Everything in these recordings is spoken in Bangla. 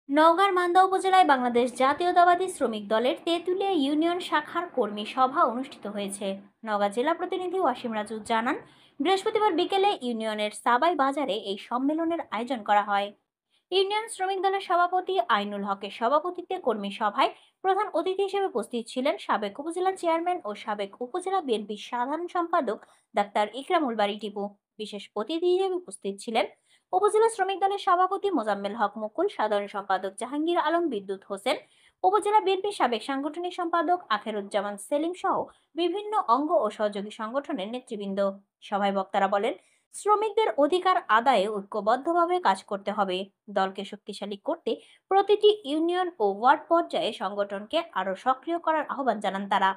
নওগাঁর মান্দা উপজেলায় বাংলাদেশ জাতীয়তাবাদী শ্রমিক দলের তেঁতুলিয়া ইউনিয়ন শাখার কর্মী সভা অনুষ্ঠিত হয়েছে। নওগাঁ জেলা প্রতিনিধি ওয়াসিম রাজু জানান, বৃহস্পতিবার বিকেলে ইউনিয়নের সাবাই বাজারে এই সম্মেলনের আয়োজন করা হয়। ইউনিয়ন শ্রমিক দলের সভাপতি আইনুল হকের সভাপতিত্বে কর্মী সভায় প্রধান অতিথি হিসেবে উপস্থিত ছিলেন সাবেক উপজেলা চেয়ারম্যান ও সাবেক উপজেলা বিএনপির সাধারণ সম্পাদক ডাক্তার ইকরামুল বারী টিপু। বিশেষ অতিথি হিসেবে উপস্থিত ছিলেন উপজেলা শ্রমিক দলের সভাপতি মোজাম্মেল হক মুকুল, সাধারণ সম্পাদক জাহাঙ্গীর আলম বিদ্যুৎ হোসেন, উপজেলা বিএনপির সাবেক সাংগঠনিক সম্পাদক আখেরুজ্জামান সেলিম সহ বিভিন্ন অঙ্গ ও সহযোগী সংগঠনের নেতৃবৃন্দ। সভায় বক্তারা বলেন, শ্রমিকদের অধিকার আদায়ে ঐক্যবদ্ধভাবে কাজ করতে হবে। দলকে শক্তিশালী করতে প্রতিটি ইউনিয়ন ও ওয়ার্ড পর্যায়ে সংগঠনকে আরো সক্রিয় করার আহ্বান জানান তারা।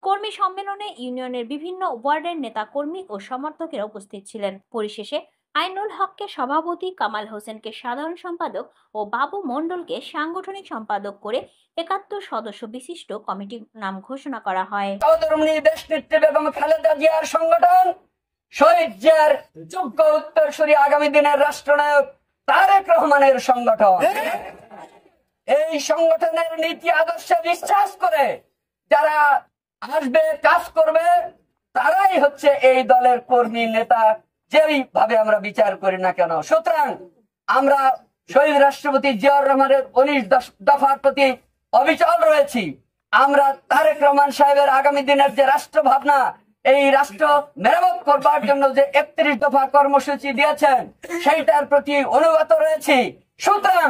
কর্মী সম্মেলনে ইউনিয়নের বিভিন্ন ওয়ার্ডের নেতা কর্মী ও সমর্থকেরা উপস্থিত ছিলেন। পরিশেষে আইনুল হককে সভাপতি, কামাল হোসেনকে সাধারণ সম্পাদক ও বাবু মণ্ডলকে সাংগঠনিক সম্পাদক করে ৭১ সদস্য বিশিষ্ট কমিটির নাম ঘোষণা করা হয়। দেশ নেতৃত্ব এবং খালেদা জিয়ার সংগঠন, শহীদ জিয়ার যোগ্য উত্তরসূরি, আগামী দিনের রাষ্ট্রনায়ক তারেক রহমানের সংগঠন। এই সংগঠনের নীতি আদর্শে বিশ্বাস করে যারা আসবে, কাজ করবে, তারাই হচ্ছে এই দলের কর্মী নেতা, যেইভাবে আমরা বিচার করি না কেন। সুতরাং আমরা শহীদ রাষ্ট্রপতি জিয়াউর রহমানের ১৯ দফার প্রতি অবিচল রয়েছি। আমরা তারেক রহমান সাহেবের আগামী দিনের যে রাষ্ট্র ভাবনা, এই রাষ্ট্র মেরামত করবার জন্য যে ৩১ দফা কর্মসূচি দিয়েছেন, সেইটার প্রতি অনুগত রয়েছি। সুতরাং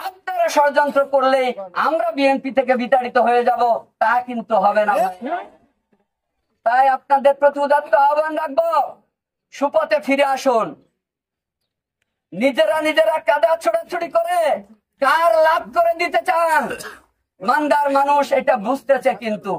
আপনারা ষড়যন্ত্র করলে আমরা বিএনপি থেকে বিতাড়িত হয়ে যাব, তা কিন্তু হবে না। তাই আপনাদের প্রতি উদাত্ত আহ্বান রাখবো, সুপথে ফিরে আসুন। নিজেরা কাদা ছোড়াছুড়ি করে কার লাভ করে দিতে চান, মান্দার মানুষ এটা বুঝতেছে। কিন্তু